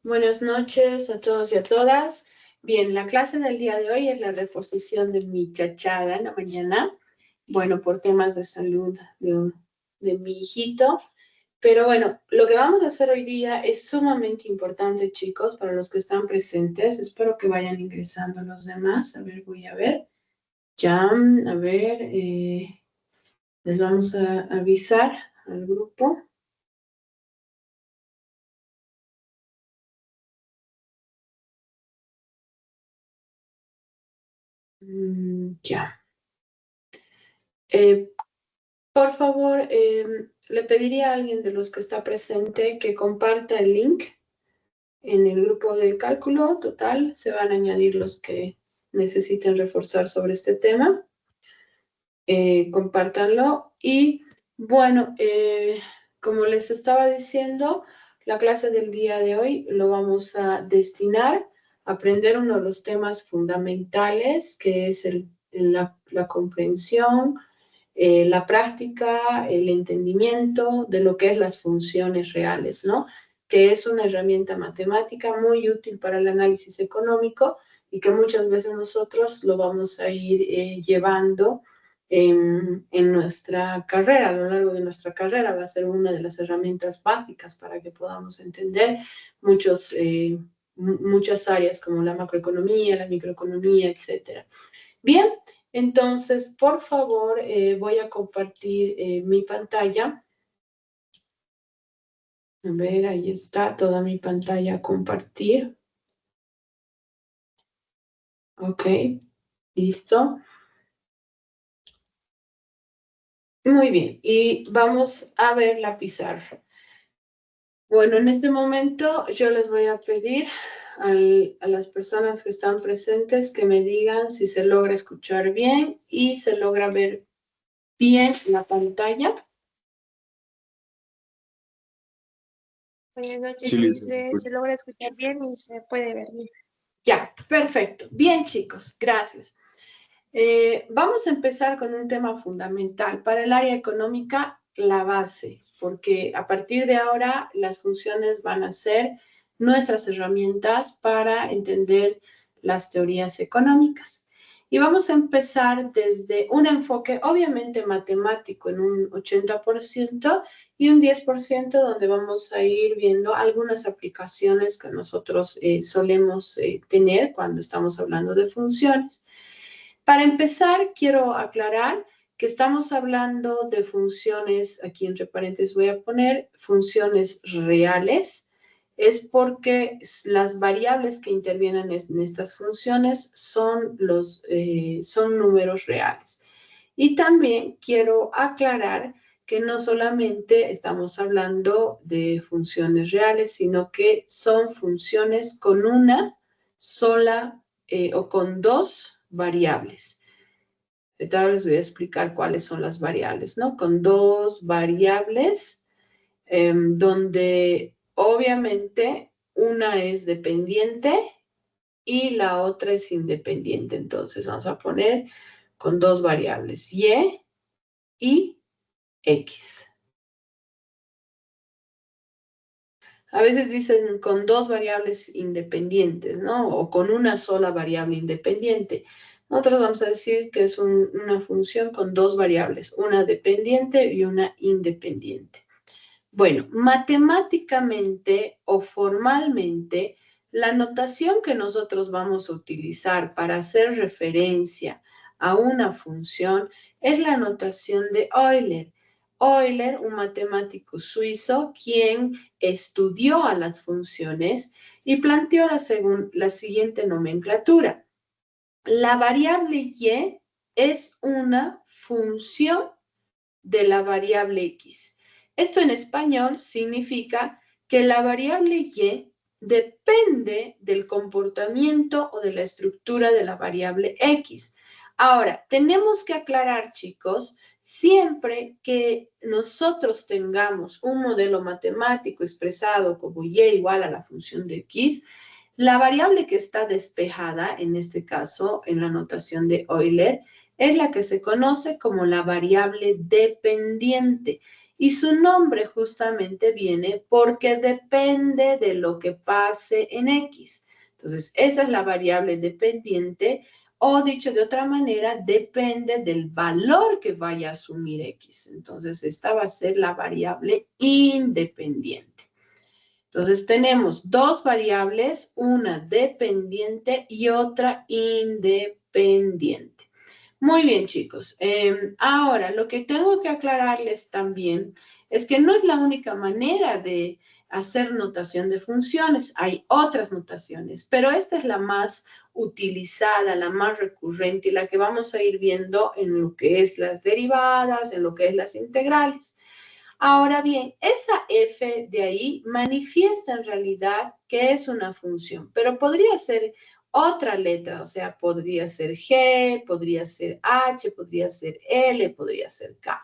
Buenas noches a todos y a todas. Bien, la clase del día de hoy es la reposición de mi chachada en la mañana. Bueno, por temas de salud de mi hijito. Pero bueno, lo que vamos a hacer hoy día es sumamente importante, chicos, para los que están presentes. Espero que vayan ingresando los demás. A ver, voy a ver. Ya, a ver, les vamos a avisar al grupo. Ya. Por favor, le pediría a alguien de los que está presente que comparta el link en el grupo de cálculo total. Se van a añadir los que necesiten reforzar sobre este tema. Compártanlo. Y bueno, como les estaba diciendo, la clase del día de hoy lo vamos a destinar a aprender uno de los temas fundamentales, que es la comprensión, la práctica, el entendimiento de lo que es las funciones reales, ¿no? Que es una herramienta matemática muy útil para el análisis económico y que muchas veces nosotros lo vamos a ir llevando en nuestra carrera, a lo largo de nuestra carrera. Va a ser una de las herramientas básicas para que podamos entender muchas áreas como la macroeconomía, la microeconomía, etcétera. Bien, entonces, por favor, voy a compartir mi pantalla. A ver, ahí está toda mi pantalla a compartir. Ok, listo. Muy bien, y vamos a ver la pizarra. Bueno, en este momento yo les voy a pedir a las personas que están presentes que me digan si se logra escuchar bien y se logra ver bien la pantalla. Buenas noches, sí, se logra escuchar bien y se puede ver bien. Ya, perfecto. Bien, chicos, gracias. Vamos a empezar con un tema fundamental para el área económica, la base, porque a partir de ahora las funciones van a ser nuestras herramientas para entender las teorías económicas. Y vamos a empezar desde un enfoque obviamente matemático en un 80% y un 10% donde vamos a ir viendo algunas aplicaciones que nosotros solemos tener cuando estamos hablando de funciones. Para empezar, quiero aclarar que estamos hablando de funciones, aquí entre paréntesis voy a poner funciones reales, es porque las variables que intervienen en estas funciones son números reales. Y también quiero aclarar que no solamente estamos hablando de funciones reales, sino que son funciones con una sola o con dos variables. Ahora les voy a explicar cuáles son las variables, ¿no? Con dos variables, donde obviamente una es dependiente y la otra es independiente. Entonces vamos a poner con dos variables, y X. A veces dicen con dos variables independientes, ¿no? O con una sola variable independiente. Nosotros vamos a decir que es una función con dos variables, una dependiente y una independiente. Bueno, matemáticamente o formalmente, la notación que nosotros vamos a utilizar para hacer referencia a una función es la notación de Euler. Euler, un matemático suizo, quien estudió a las funciones y planteó la siguiente nomenclatura. La variable y es una función de la variable x. Esto en español significa que la variable y depende del comportamiento o de la estructura de la variable x. Ahora, tenemos que aclarar, chicos, siempre que nosotros tengamos un modelo matemático expresado como y igual a la función de x, la variable que está despejada, en este caso, en la notación de Euler, es la que se conoce como la variable dependiente. Y su nombre justamente viene porque depende de lo que pase en X. Entonces, esa es la variable dependiente, o dicho de otra manera, depende del valor que vaya a asumir X. Entonces, esta va a ser la variable independiente. Entonces, tenemos dos variables, una dependiente y otra independiente. Muy bien, chicos. Ahora, lo que tengo que aclararles también es que no es la única manera de hacer notación de funciones. Hay otras notaciones, pero esta es la más utilizada, la más recurrente y la que vamos a ir viendo en lo que es las derivadas, en lo que es las integrales. Ahora bien, esa f de ahí manifiesta en realidad que es una función, pero podría ser otra letra, o sea, podría ser G, podría ser H, podría ser L, podría ser K.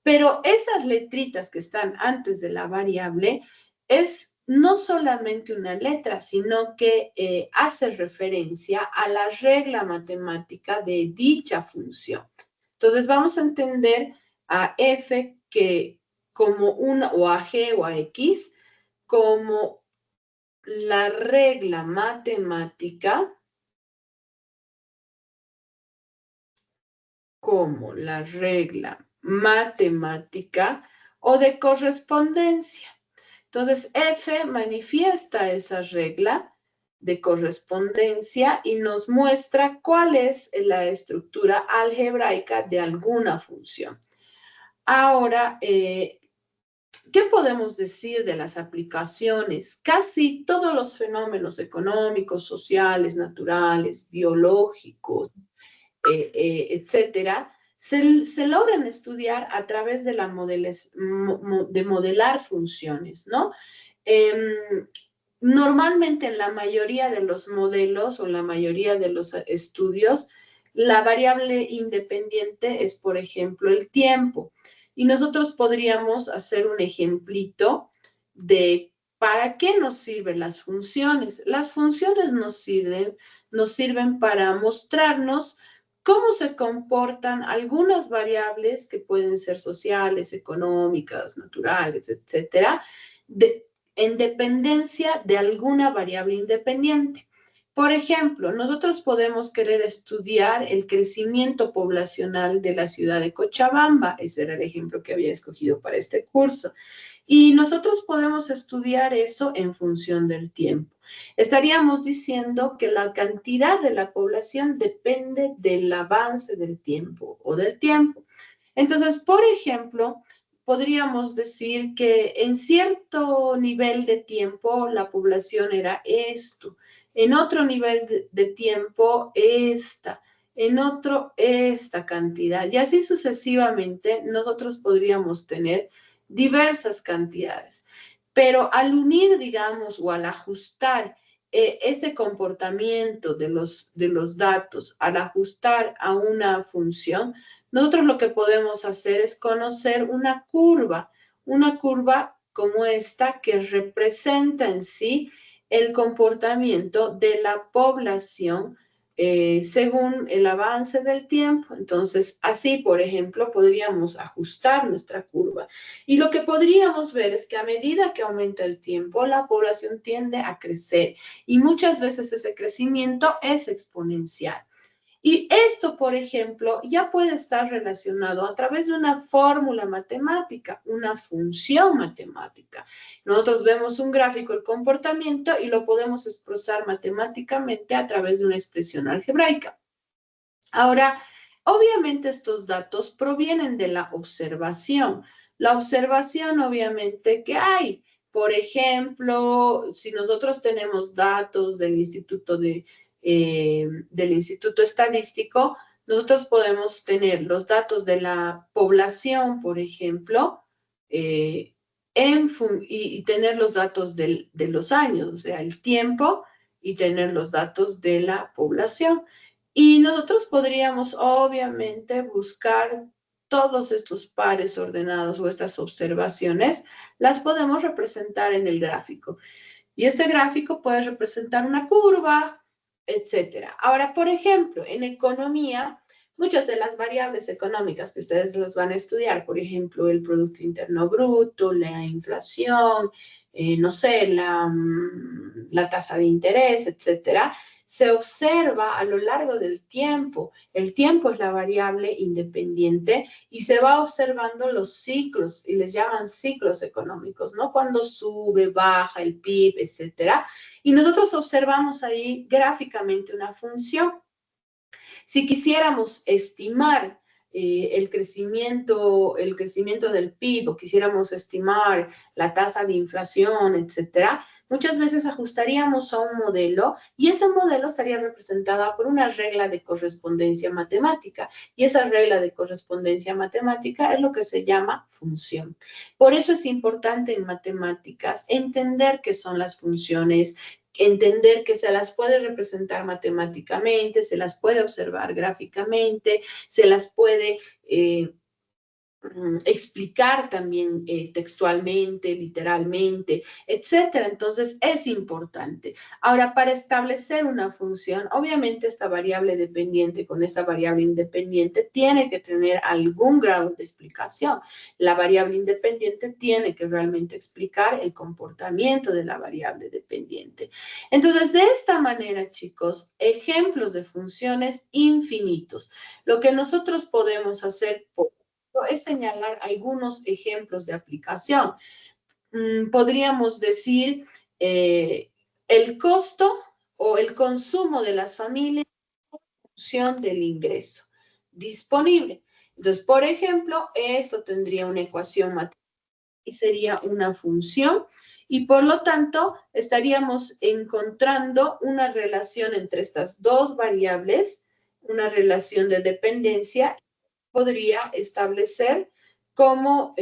Pero esas letritas que están antes de la variable es no solamente una letra, sino que hace referencia a la regla matemática de dicha función. Entonces vamos a entender a f que como una, o a G o a X, como la regla matemática, o de correspondencia. Entonces, F manifiesta esa regla de correspondencia y nos muestra cuál es la estructura algebraica de alguna función. Ahora, ¿qué podemos decir de las aplicaciones? Casi todos los fenómenos económicos, sociales, naturales, biológicos, etcétera, se logran estudiar a través de, de modelar funciones, ¿no? Normalmente en la mayoría de los modelos o la mayoría de los estudios, la variable independiente es, por ejemplo, el tiempo. Y nosotros podríamos hacer un ejemplito de para qué nos sirven las funciones. Las funciones nos sirven para mostrarnos cómo se comportan algunas variables que pueden ser sociales, económicas, naturales, etcétera, en dependencia de alguna variable independiente. Por ejemplo, nosotros podemos querer estudiar el crecimiento poblacional de la ciudad de Cochabamba. Ese era el ejemplo que había escogido para este curso. Y nosotros podemos estudiar eso en función del tiempo. Estaríamos diciendo que la cantidad de la población depende del avance del tiempo o del tiempo. Entonces, por ejemplo, podríamos decir que en cierto nivel de tiempo la población era esto, en otro nivel de tiempo esta, en otro esta cantidad, y así sucesivamente nosotros podríamos tener diversas cantidades. Pero al unir, digamos, o al ajustar ese comportamiento de los datos, al ajustar a una función, nosotros lo que podemos hacer es conocer una curva como esta que representa en sí el comportamiento de la población según el avance del tiempo. Entonces, así, por ejemplo, podríamos ajustar nuestra curva. Y lo que podríamos ver es que a medida que aumenta el tiempo, la población tiende a crecer y muchas veces ese crecimiento es exponencial. Y esto, por ejemplo, ya puede estar relacionado a través de una fórmula matemática, una función matemática. Nosotros vemos un gráfico del comportamiento y lo podemos expresar matemáticamente a través de una expresión algebraica. Ahora, obviamente estos datos provienen de la observación. La observación, obviamente, que hay. Por ejemplo, si nosotros tenemos datos del Instituto Estadístico, nosotros podemos tener los datos de la población, por ejemplo, y tener los datos de los años, o sea, el tiempo, y tener los datos de la población. Y nosotros podríamos, obviamente, buscar todos estos pares ordenados o estas observaciones, las podemos representar en el gráfico. Y este gráfico puede representar una curva, etcétera. Ahora, por ejemplo, en economía muchas de las variables económicas que ustedes las van a estudiar, por ejemplo, el Producto Interno Bruto, la inflación, no sé, la tasa de interés, etcétera, se observa a lo largo del tiempo. El tiempo es la variable independiente y se va observando los ciclos, y les llaman ciclos económicos, ¿no? Cuando sube, baja el PIB, etcétera. Y nosotros observamos ahí gráficamente una función. Si quisiéramos estimar el crecimiento del PIB o quisiéramos estimar la tasa de inflación, etcétera, muchas veces ajustaríamos a un modelo y ese modelo estaría representada por una regla de correspondencia matemática y esa regla de correspondencia matemática es lo que se llama función. Por eso es importante en matemáticas entender qué son las funciones, entender que se las puede representar matemáticamente, se las puede observar gráficamente, se las puede explicar también textualmente, literalmente, etcétera. Entonces, es importante. Ahora, para establecer una función, obviamente esta variable dependiente con esta variable independiente tiene que tener algún grado de explicación. La variable independiente tiene que realmente explicar el comportamiento de la variable dependiente. Entonces, de esta manera, chicos, ejemplos de funciones infinitos. Lo que nosotros podemos hacer es señalar algunos ejemplos de aplicación. Podríamos decir el costo o el consumo de las familias en función del ingreso disponible. Entonces, por ejemplo, esto tendría una ecuación matemática y sería una función y por lo tanto estaríamos encontrando una relación entre estas dos variables, una relación de dependencia. Podría establecer como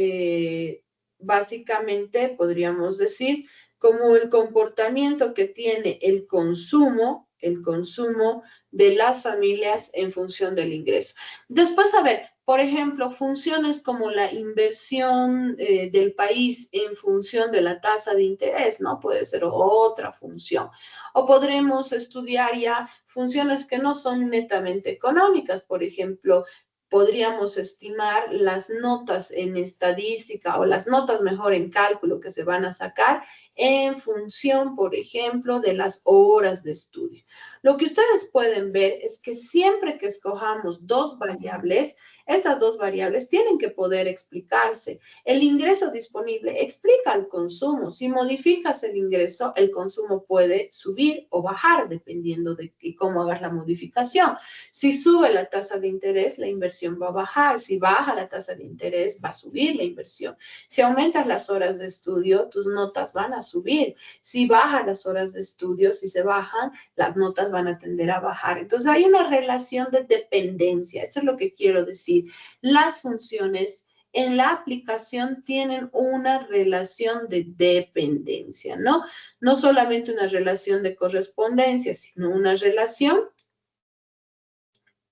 básicamente podríamos decir como el comportamiento que tiene el consumo de las familias en función del ingreso. Después, a ver, por ejemplo, funciones como la inversión del país en función de la tasa de interés, ¿no? Puede ser otra función. O podremos estudiar ya funciones que no son netamente económicas, por ejemplo, podríamos estimar las notas en estadística o las notas mejor en cálculo que se van a sacar en función, por ejemplo, de las horas de estudio. Lo que ustedes pueden ver es que siempre que escojamos dos variables, estas dos variables tienen que poder explicarse. El ingreso disponible explica el consumo. Si modificas el ingreso, el consumo puede subir o bajar dependiendo de cómo hagas la modificación. Si sube la tasa de interés, la inversión va a bajar. Si baja la tasa de interés, va a subir la inversión. Si aumentas las horas de estudio, tus notas van a subir. Si bajan las horas de estudio, si se bajan, las notas van a tender a bajar. Entonces hay una relación de dependencia. Esto es lo que quiero decir. Las funciones en la aplicación tienen una relación de dependencia, ¿no? No solamente una relación de correspondencia, sino una relación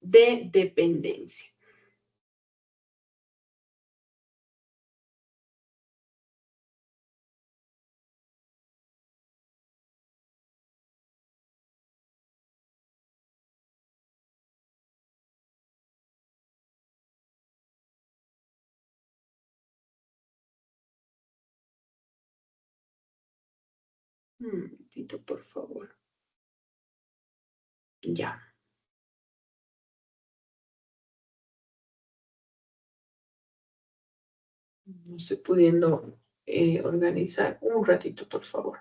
de dependencia. Un momentito, por favor. Ya. No estoy pudiendo organizar. Un ratito, por favor.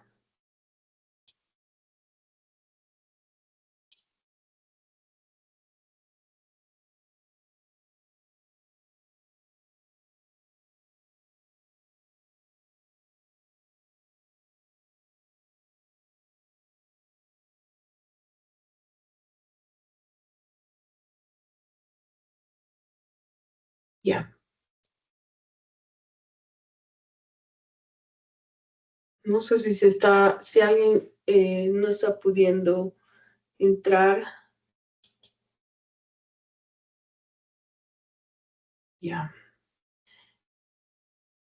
Ya. No sé si alguien no está pudiendo entrar. Ya.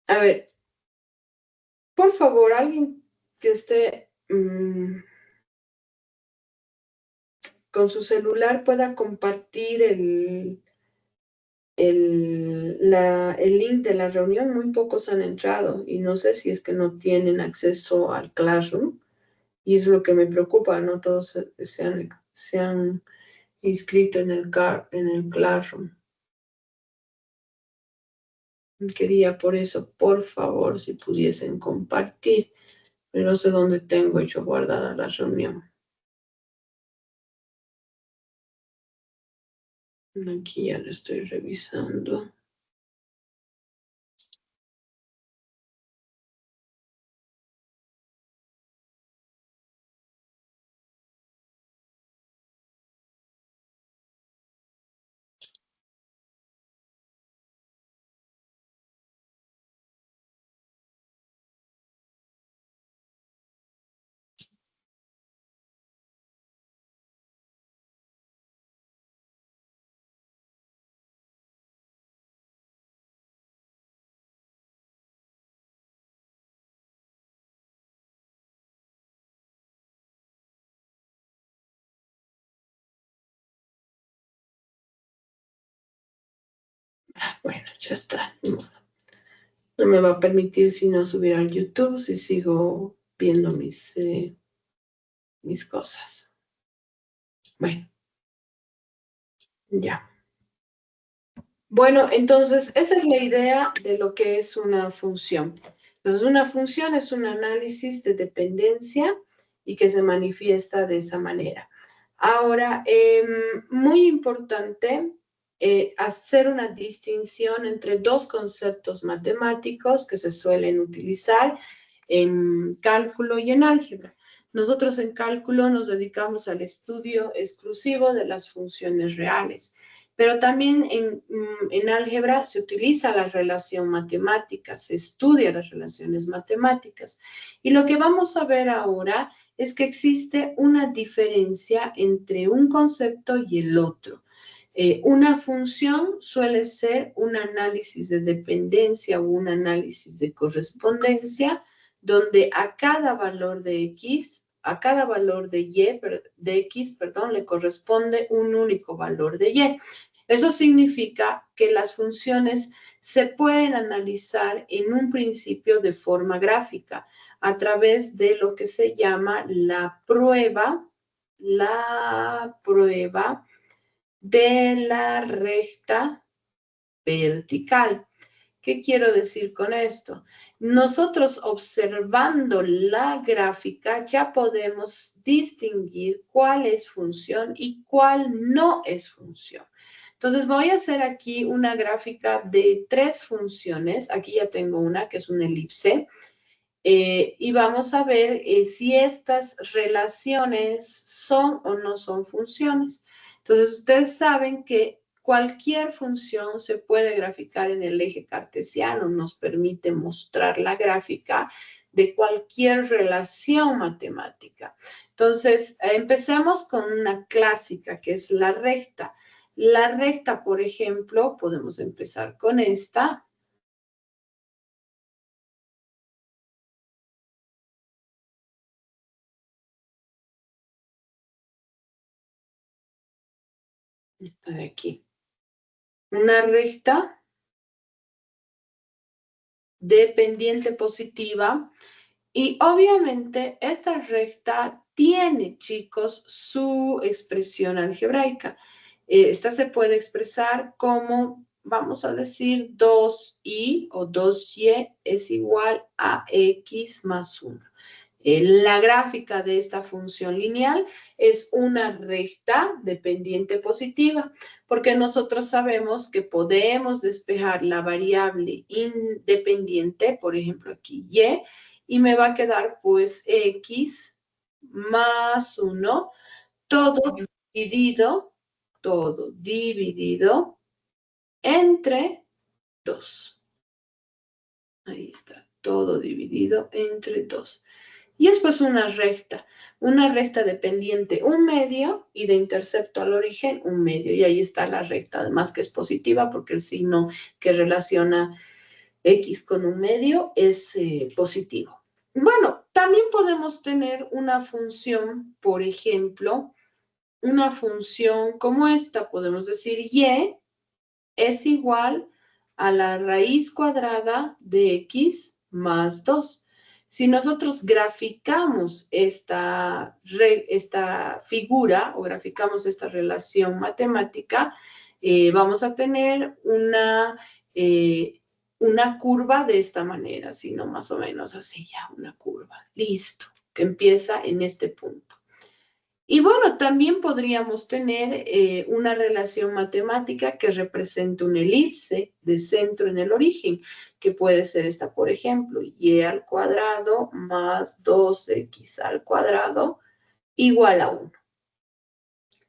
A ver, por favor, alguien que esté con su celular pueda compartir el link de la reunión, muy pocos han entrado y no sé si es que no tienen acceso al Classroom y es lo que me preocupa, no todos se han inscrito en en el Classroom. Quería por eso, por favor, si pudiesen compartir, pero no sé dónde tengo yo guardada la reunión. Aquí ya lo estoy revisando. Bueno, ya está. No me va a permitir sino subir al YouTube si sigo viendo mis cosas. Bueno, ya. Bueno, entonces esa es la idea de lo que es una función. Entonces, una función es un análisis de dependencia y que se manifiesta de esa manera. Ahora, muy importante hacer una distinción entre dos conceptos matemáticos que se suelen utilizar en cálculo y en álgebra. Nosotros en cálculo nos dedicamos al estudio exclusivo de las funciones reales. Pero también en álgebra se utiliza la relación matemática, se estudia las relaciones matemáticas. Y lo que vamos a ver ahora es que existe una diferencia entre un concepto y el otro. Una función suele ser un análisis de dependencia o un análisis de correspondencia, donde a cada valor de x, a cada valor de x, le corresponde un único valor de y. Eso significa que las funciones se pueden analizar en un principio de forma gráfica a través de lo que se llama la prueba de la recta vertical. ¿Qué quiero decir con esto? Nosotros observando la gráfica ya podemos distinguir cuál es función y cuál no es función. Entonces voy a hacer aquí una gráfica de 3 funciones. Aquí ya tengo una que es una elipse. Y vamos a ver si estas relaciones son o no son funciones. Entonces ustedes saben que cualquier función se puede graficar en el eje cartesiano, nos permite mostrar la gráfica de cualquier relación matemática. Entonces, empecemos con una clásica que es la recta. La recta, por ejemplo, podemos empezar con esta. Esta de aquí. Una recta de pendiente positiva y obviamente esta recta tiene, chicos, su expresión algebraica. Esta se puede expresar como, vamos a decir, 2i o 2y es igual a x más 1. La gráfica de esta función lineal es una recta de pendiente positiva, porque nosotros sabemos que podemos despejar la variable independiente, por ejemplo aquí y me va a quedar pues x más 1, todo dividido entre 2. Ahí está, todo dividido entre 2. Y después una recta de pendiente 1/2 y de intercepto al origen 1/2. Y ahí está la recta, además que es positiva porque el signo que relaciona x con 1/2 es positivo. Bueno, también podemos tener una función, por ejemplo, una función como esta, podemos decir y es igual a la raíz cuadrada de x más 2. Si nosotros graficamos esta figura o graficamos esta relación matemática, vamos a tener una curva de esta manera, sino más o menos así ya, una curva. Listo, que empieza en este punto. Y bueno, también podríamos tener una relación matemática que represente una elipse de centro en el origen, que puede ser esta, por ejemplo, y al cuadrado más 2x al cuadrado igual a 1.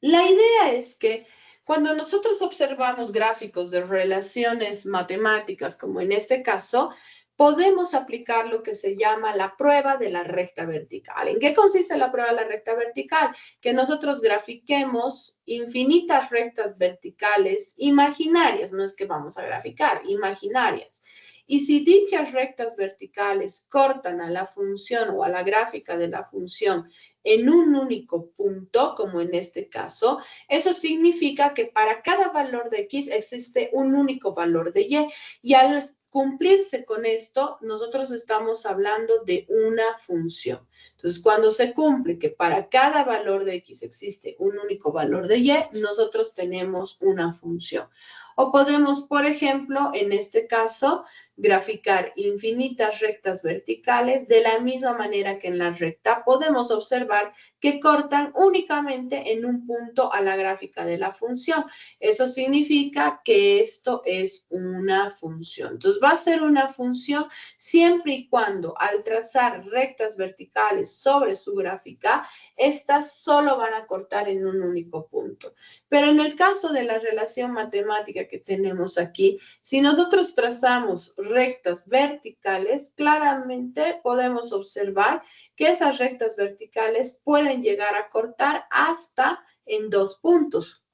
La idea es que cuando nosotros observamos gráficos de relaciones matemáticas, como en este caso, podemos aplicar lo que se llama la prueba de la recta vertical. ¿En qué consiste la prueba de la recta vertical? Que nosotros grafiquemos infinitas rectas verticales imaginarias, no es que vamos a graficar, imaginarias. Y si dichas rectas verticales cortan a la función o a la gráfica de la función en un único punto, como en este caso, eso significa que para cada valor de x existe un único valor de y. Y al cumplirse con esto, nosotros estamos hablando de una función. Entonces, cuando se cumple que para cada valor de x existe un único valor de y, nosotros tenemos una función. O podemos, por ejemplo, en este caso, graficar infinitas rectas verticales de la misma manera que en la recta podemos observar que cortan únicamente en un punto a la gráfica de la función. Eso significa que esto es una función. Entonces va a ser una función siempre y cuando al trazar rectas verticales sobre su gráfica, estas solo van a cortar en un único punto. Pero en el caso de la relación matemática que tenemos aquí, si nosotros trazamos rectas verticales, claramente podemos observar que esas rectas verticales pueden llegar a cortar hasta en 2 puntos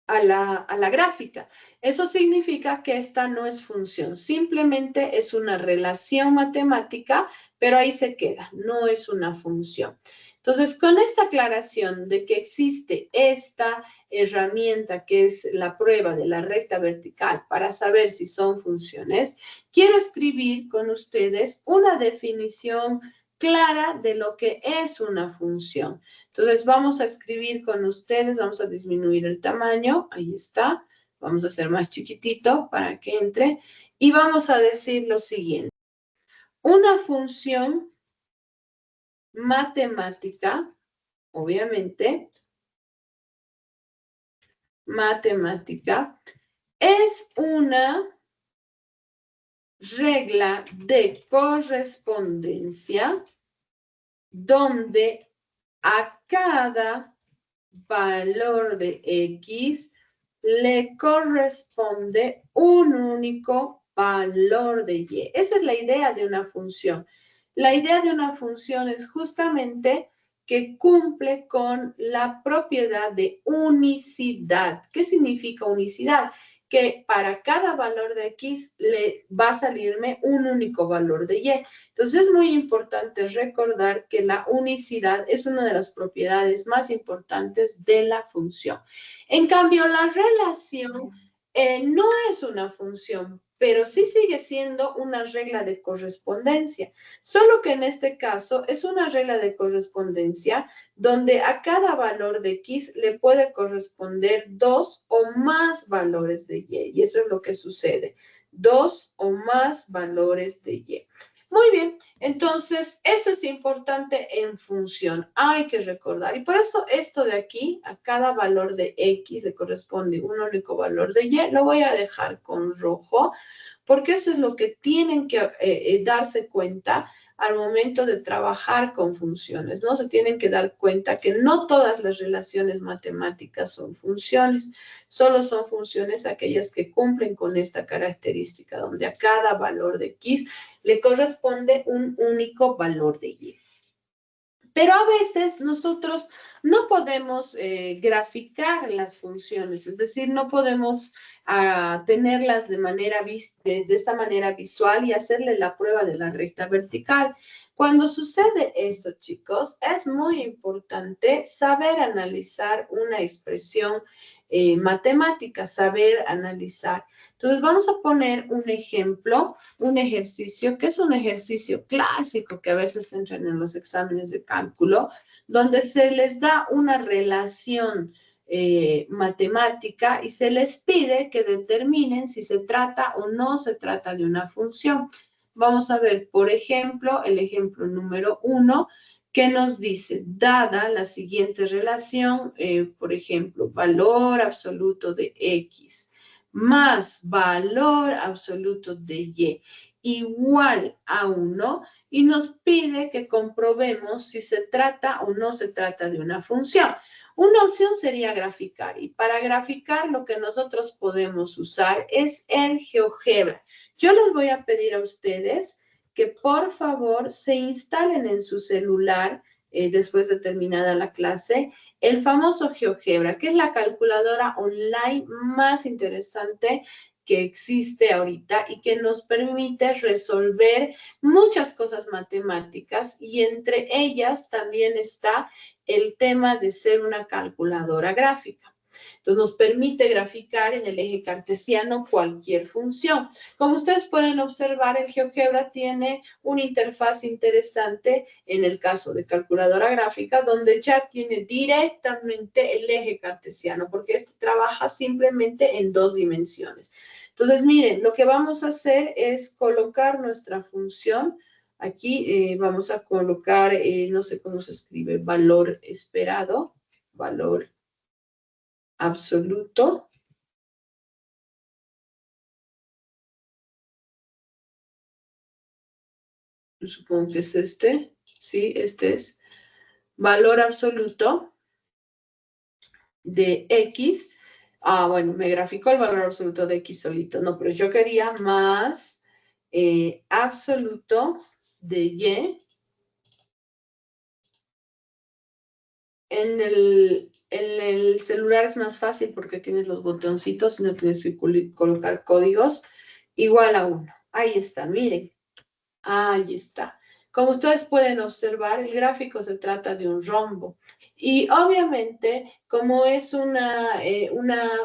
a la gráfica. Eso significa que esta no es función, simplemente es una relación matemática, pero ahí se queda, no es una función. Entonces, con esta aclaración de que existe esta herramienta que es la prueba de la recta vertical para saber si son funciones, quiero escribir con ustedes una definición clara de lo que es una función. Entonces, vamos a escribir con ustedes, vamos a disminuir el tamaño, ahí está, vamos a hacer más chiquitito para que entre, y vamos a decir lo siguiente. Una función matemática, obviamente, matemática, es una regla de correspondencia donde a cada valor de x le corresponde un único valor de y. Esa es la idea de una función. La idea de una función es justamente que cumple con la propiedad de unicidad. ¿Qué significa unicidad? Que para cada valor de x le va a salirme un único valor de y. Entonces es muy importante recordar que la unicidad es una de las propiedades más importantes de la función. En cambio, la relación no es una función, pero sí sigue siendo una regla de correspondencia, solo que en este caso es una regla de correspondencia donde a cada valor de x le puede corresponder 2 o más valores de y eso es lo que sucede, 2 o más valores de y. Muy bien, entonces esto es importante en función, hay que recordar, y por eso esto de aquí, a cada valor de x le corresponde un único valor de y, lo voy a dejar con rojo, porque eso es lo que tienen que darse cuenta al momento de trabajar con funciones, ¿no? Se tienen que dar cuenta que no todas las relaciones matemáticas son funciones, solo son funciones aquellas que cumplen con esta característica, donde a cada valor de x le corresponde un único valor de y. Pero a veces nosotros no podemos graficar las funciones, es decir, no podemos tenerlas de esta manera visual y hacerle la prueba de la recta vertical. Cuando sucede esto, chicos, es muy importante saber analizar una expresión matemática, saber analizar. Entonces, vamos a poner un ejemplo, un ejercicio, que es un ejercicio clásico que a veces entran en los exámenes de cálculo, donde se les da una relación matemática y se les pide que determinen si se trata o no se trata de una función. Vamos a ver, por ejemplo, el ejemplo número 1, que nos dice, dada la siguiente relación, por ejemplo, valor absoluto de X más valor absoluto de Y igual a 1, y nos pide que comprobemos si se trata o no se trata de una función. Una opción sería graficar, y para graficar lo que nosotros podemos usar es el GeoGebra. Yo les voy a pedir a ustedes que por favor se instalen en su celular, después de terminada la clase, el famoso GeoGebra, que es la calculadora online más interesante que existe ahorita y que nos permite resolver muchas cosas matemáticas, y entre ellas también está el tema de ser una calculadora gráfica. Entonces, nos permite graficar en el eje cartesiano cualquier función. Como ustedes pueden observar, el GeoGebra tiene una interfaz interesante en el caso de calculadora gráfica, donde ya tiene directamente el eje cartesiano, porque este trabaja simplemente en 2 dimensiones. Entonces, miren, lo que vamos a hacer es colocar nuestra función. Aquí vamos a colocar, no sé cómo se escribe, valor esperado, valor absoluto. Supongo que es este. Sí, este es valor absoluto de X. Bueno, me graficó el valor absoluto de X solito. No, pero yo quería más absoluto de Y. En el celular es más fácil porque tienes los botoncitos y no tienes que colocar códigos. Igual a 1. Ahí está, miren. Ahí está. Como ustedes pueden observar, el gráfico se trata de un rombo. Y obviamente, como es una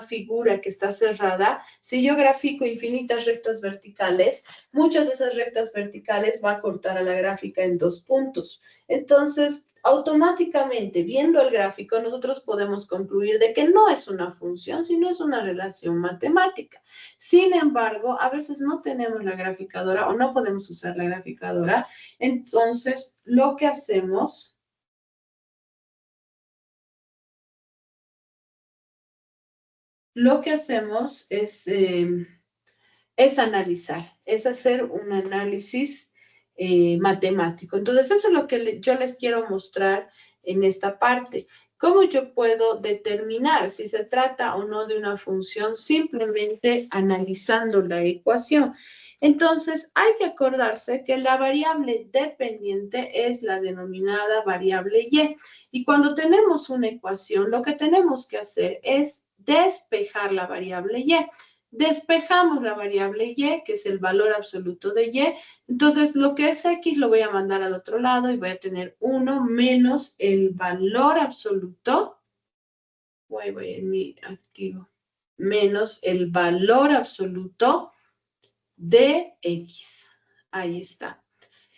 figura que está cerrada, si yo grafico infinitas rectas verticales, muchas de esas rectas verticales va a cortar a la gráfica en 2 puntos. Entonces, automáticamente, viendo el gráfico, nosotros podemos concluir de que no es una función, sino es una relación matemática. Sin embargo, a veces no tenemos la graficadora o no podemos usar la graficadora. Entonces, lo que hacemos es analizar, es hacer un análisis matemático. Entonces, eso es lo que yo les quiero mostrar en esta parte. ¿Cómo yo puedo determinar si se trata o no de una función? Simplemente analizando la ecuación. Entonces, hay que acordarse que la variable dependiente es la denominada variable y. Y cuando tenemos una ecuación, lo que tenemos que hacer es despejar la variable y. Despejamos la variable y, que es el valor absoluto de y. Entonces, lo que es x lo voy a mandar al otro lado y voy a tener 1 menos el valor absoluto. Voy en mi activo. Menos el valor absoluto de x. Ahí está.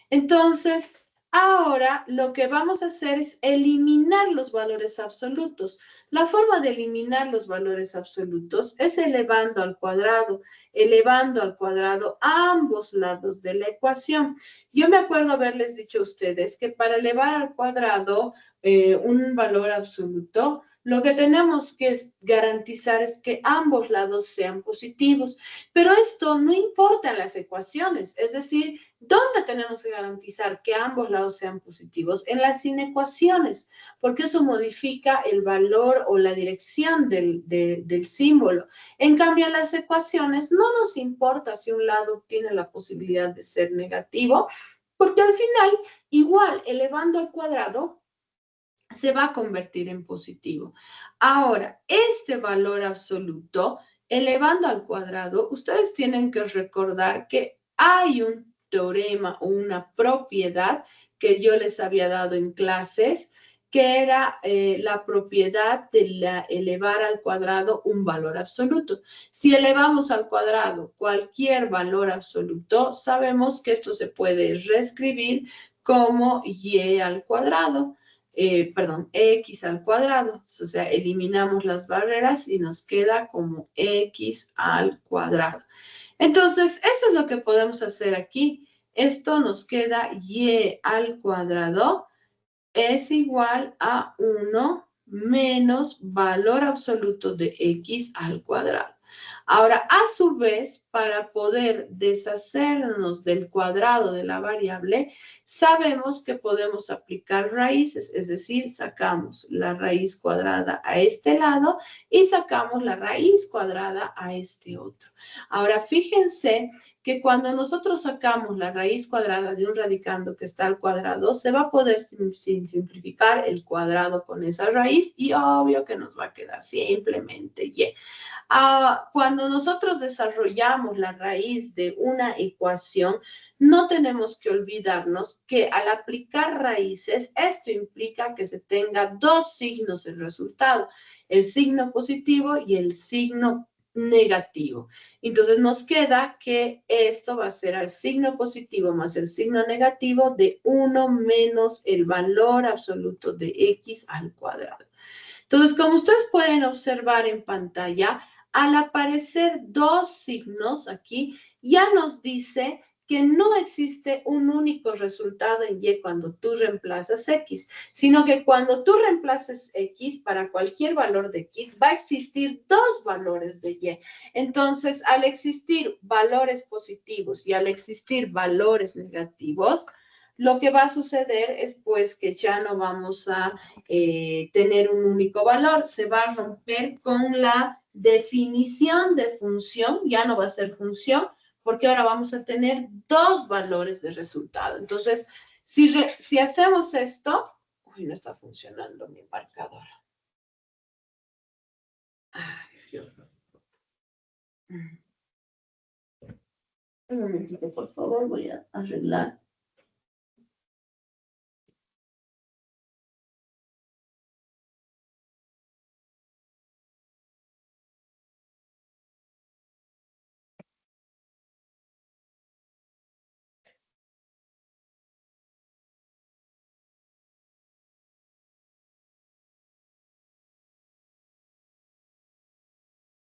Entonces, ahora lo que vamos a hacer es eliminar los valores absolutos. La forma de eliminar los valores absolutos es elevando al cuadrado ambos lados de la ecuación. Yo me acuerdo haberles dicho a ustedes que para elevar al cuadrado un valor absoluto, lo que tenemos que garantizar es que ambos lados sean positivos. Pero esto no importa en las ecuaciones, es decir, ¿dónde tenemos que garantizar que ambos lados sean positivos? En las inecuaciones, porque eso modifica el valor o la dirección del símbolo. En cambio, en las ecuaciones no nos importa si un lado tiene la posibilidad de ser negativo, porque al final, igual, elevando al cuadrado, se va a convertir en positivo. Ahora, este valor absoluto, elevando al cuadrado, ustedes tienen que recordar que hay un teorema o una propiedad que yo les había dado en clases, que era la propiedad de elevar al cuadrado un valor absoluto. Si elevamos al cuadrado cualquier valor absoluto, sabemos que esto se puede reescribir como y al cuadrado. X al cuadrado. O sea, eliminamos las barreras y nos queda como X al cuadrado. Entonces, eso es lo que podemos hacer aquí. Esto nos queda Y al cuadrado es igual a 1 menos valor absoluto de X al cuadrado. Ahora, a su vez, para poder deshacernos del cuadrado de la variable, sabemos que podemos aplicar raíces, es decir, sacamos la raíz cuadrada a este lado y sacamos la raíz cuadrada a este otro. Ahora, fíjense que cuando nosotros sacamos la raíz cuadrada de un radicando que está al cuadrado, se va a poder simplificar el cuadrado con esa raíz y obvio que nos va a quedar simplemente y. Cuando nosotros desarrollamos la raíz de una ecuación, no tenemos que olvidarnos que al aplicar raíces, esto implica que se tenga dos signos el resultado, el signo positivo y el signo negativo. Entonces nos queda que esto va a ser el signo positivo más el signo negativo de 1 menos el valor absoluto de X al cuadrado. Entonces, como ustedes pueden observar en pantalla, al aparecer dos signos aquí, ya nos dice que no existe un único resultado en Y cuando tú reemplazas X, sino que cuando tú reemplaces X para cualquier valor de X, va a existir dos valores de Y. Entonces, al existir valores positivos y al existir valores negativos, lo que va a suceder es pues que ya no vamos a tener un único valor, se va a romper con la definición de función, ya no va a ser función, porque ahora vamos a tener dos valores de resultado. Entonces, si hacemos esto, uy, no está funcionando mi marcador. Ay, Dios. Un momentito, por favor, voy a arreglar.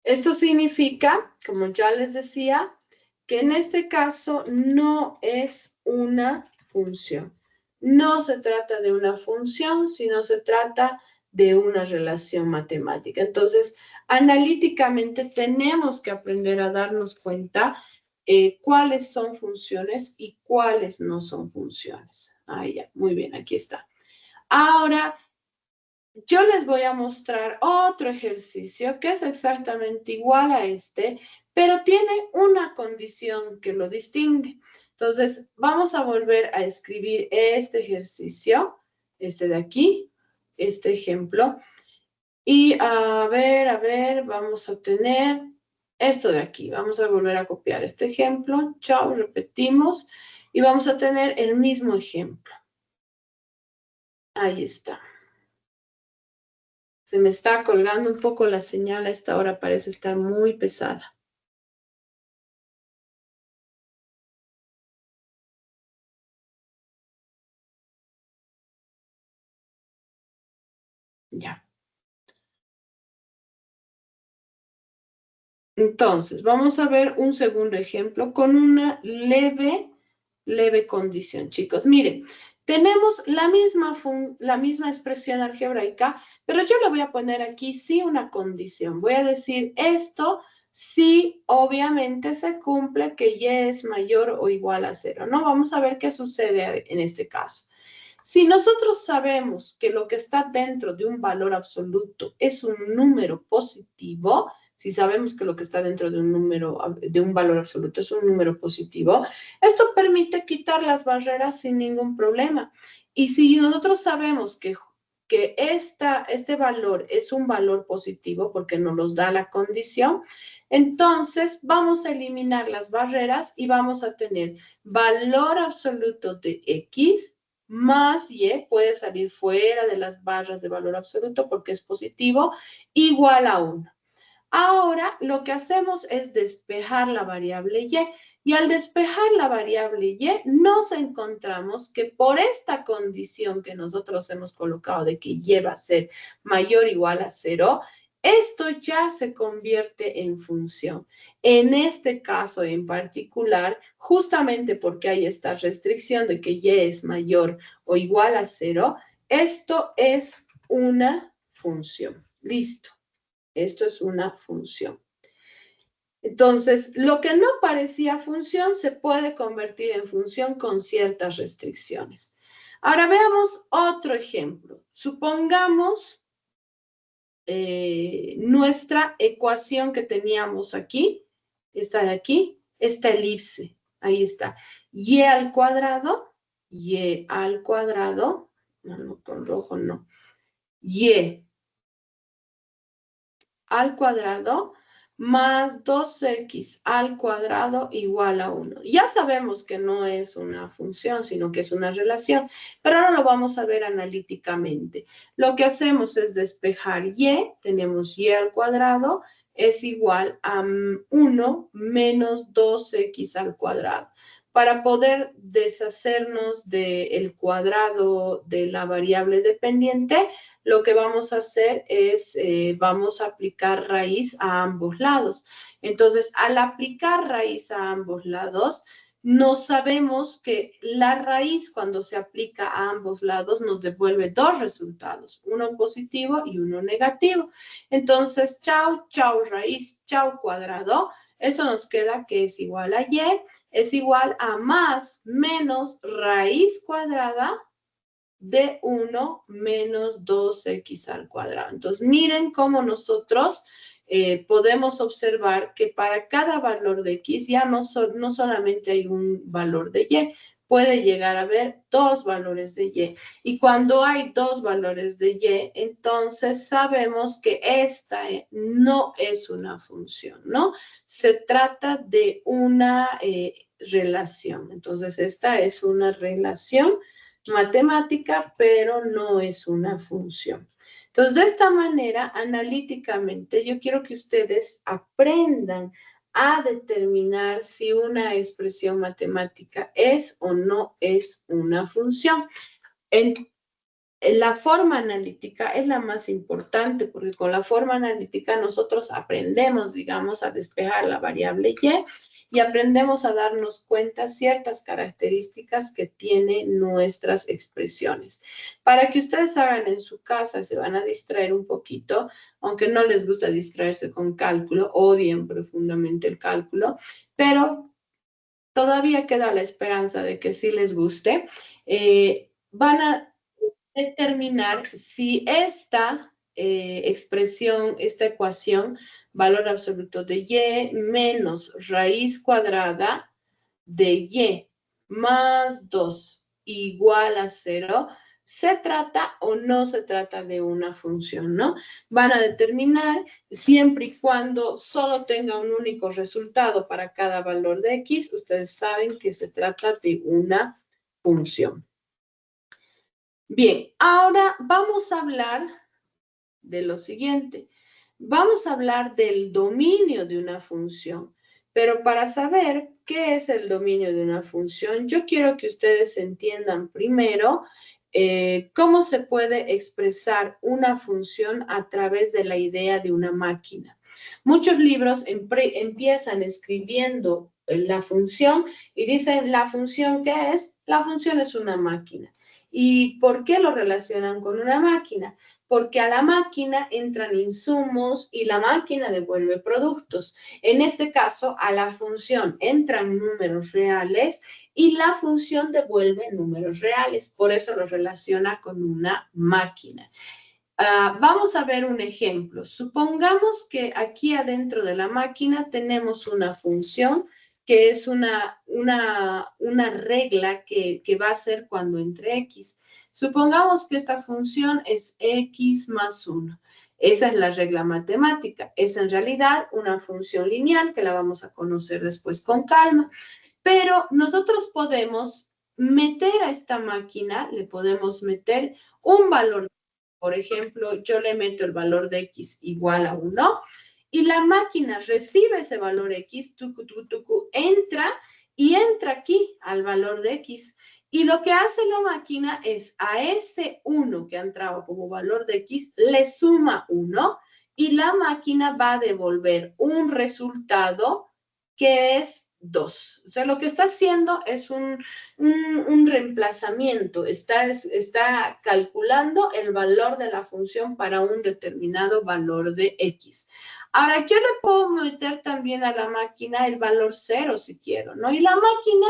Esto significa, como ya les decía, que en este caso no es una función. No se trata de una función, sino se trata de una relación matemática. Entonces, analíticamente tenemos que aprender a darnos cuenta cuáles son funciones y cuáles no son funciones. Ahí ya, muy bien, aquí está. Ahora, yo les voy a mostrar otro ejercicio que es exactamente igual a este, pero tiene una condición que lo distingue. Entonces, vamos a volver a escribir este ejercicio, este de aquí, este ejemplo. Y a ver, vamos a tener esto de aquí. Vamos a volver a copiar este ejemplo. Chao, repetimos. Y vamos a tener el mismo ejemplo. Ahí está. Se me está colgando un poco la señal a esta hora, parece estar muy pesada. Ya. Entonces, vamos a ver un segundo ejemplo con una leve condición, chicos. Miren, tenemos la misma expresión algebraica, pero yo le voy a poner aquí sí una condición. Voy a decir esto si obviamente se cumple que Y es mayor o igual a 0, ¿no? Vamos a ver qué sucede en este caso. Si nosotros sabemos que lo que está dentro de un valor absoluto es un número positivo, si sabemos que lo que está dentro de un valor absoluto es un número positivo, esto permite quitar las barreras sin ningún problema. Y si nosotros sabemos que que este valor es un valor positivo porque nos los da la condición, entonces vamos a eliminar las barreras y vamos a tener valor absoluto de X más Y, puede salir fuera de las barras de valor absoluto porque es positivo, igual a 1. Ahora lo que hacemos es despejar la variable y al despejar la variable y nos encontramos que por esta condición que nosotros hemos colocado de que y va a ser mayor o igual a 0, esto ya se convierte en función. En este caso en particular, justamente porque hay esta restricción de que y es mayor o igual a 0, esto es una función. Listo. Esto es una función. Entonces, lo que no parecía función se puede convertir en función con ciertas restricciones. Ahora veamos otro ejemplo. Supongamos nuestra ecuación que teníamos aquí, esta de aquí, esta elipse, ahí está. Y al cuadrado, no, con rojo no, y al cuadrado más 2x al cuadrado igual a 1. Ya sabemos que no es una función, sino que es una relación, pero ahora lo vamos a ver analíticamente. Lo que hacemos es despejar y, tenemos y al cuadrado es igual a 1 menos 2x al cuadrado. Para poder deshacernos del cuadrado de la variable dependiente, lo que vamos a hacer es, vamos a aplicar raíz a ambos lados. Entonces, al aplicar raíz a ambos lados, no sabemos que la raíz cuando se aplica a ambos lados nos devuelve dos resultados, uno positivo y uno negativo. Entonces, chau, chau raíz, chau cuadrado. Eso nos queda que es igual a y, es igual a más menos raíz cuadrada de 1 menos 2x al cuadrado. Entonces, miren cómo nosotros podemos observar que para cada valor de x ya no solamente hay un valor de y, puede llegar a haber dos valores de y. Y cuando hay dos valores de y, entonces sabemos que esta no es una función, ¿no? Se trata de una relación. Entonces, esta es una relación matemática, pero no es una función. Entonces, de esta manera, analíticamente, yo quiero que ustedes aprendan a determinar si una expresión matemática es o no es una función. La forma analítica es la más importante porque con la forma analítica nosotros aprendemos, digamos, a despejar la variable y aprendemos a darnos cuenta ciertas características que tienen nuestras expresiones. Para que ustedes hagan en su casa, se van a distraer un poquito, aunque no les gusta distraerse con cálculo, odian profundamente el cálculo, pero todavía queda la esperanza de que sí les guste. Van a determinar si esta expresión, esta ecuación, valor absoluto de y menos raíz cuadrada de y más 2 igual a 0, ¿se trata o no se trata de una función, no? Van a determinar siempre y cuando solo tenga un único resultado para cada valor de x, ustedes saben que se trata de una función. Bien, ahora vamos a hablar de lo siguiente. Vamos a hablar del dominio de una función, pero para saber qué es el dominio de una función, yo quiero que ustedes entiendan primero cómo se puede expresar una función a través de la idea de una máquina. Muchos libros empiezan escribiendo la función y dicen, ¿la función qué es? La función es una máquina. ¿Y por qué lo relacionan con una máquina? Porque a la máquina entran insumos y la máquina devuelve productos. En este caso, a la función entran números reales y la función devuelve números reales. Por eso lo relaciona con una máquina. Vamos a ver un ejemplo. Supongamos que aquí adentro de la máquina tenemos una función que es una regla que va a ser cuando entre x. Supongamos que esta función es x más 1. Esa es la regla matemática. Es en realidad una función lineal que la vamos a conocer después con calma. Pero nosotros podemos meter a esta máquina, le podemos meter un valor. Por ejemplo, yo le meto el valor de x igual a 1 y la máquina recibe ese valor x, entra y entra aquí al valor de x. Y lo que hace la máquina es a ese 1 que ha entrado como valor de x, le suma 1 y la máquina va a devolver un resultado que es 2. O sea, lo que está haciendo es un reemplazamiento, está calculando el valor de la función para un determinado valor de x. Ahora, yo le puedo meter también a la máquina el valor 0 si quiero, ¿no? Y la máquina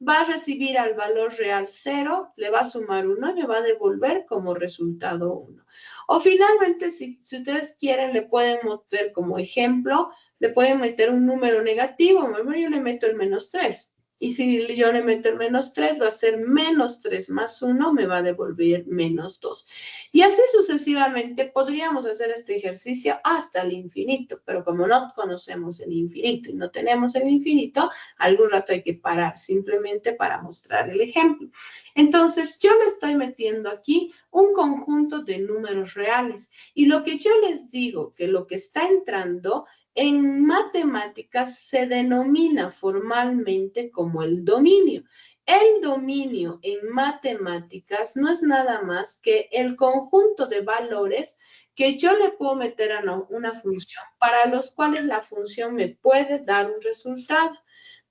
va a recibir al valor real 0, le va a sumar 1 y me va a devolver como resultado 1. O finalmente, si ustedes quieren, le pueden meter como ejemplo, le pueden meter un número negativo, yo le meto el menos 3. Y si yo le meto el menos 3, va a ser menos 3 más 1, me va a devolver menos 2. Y así sucesivamente podríamos hacer este ejercicio hasta el infinito, pero como no conocemos el infinito y no tenemos el infinito, algún rato hay que parar simplemente para mostrar el ejemplo. Entonces, yo le estoy metiendo aquí un conjunto de números reales y lo que yo les digo que lo que está entrando en matemáticas se denomina formalmente como el dominio. El dominio en matemáticas no es nada más que el conjunto de valores que yo le puedo meter a una función, para los cuales la función me puede dar un resultado.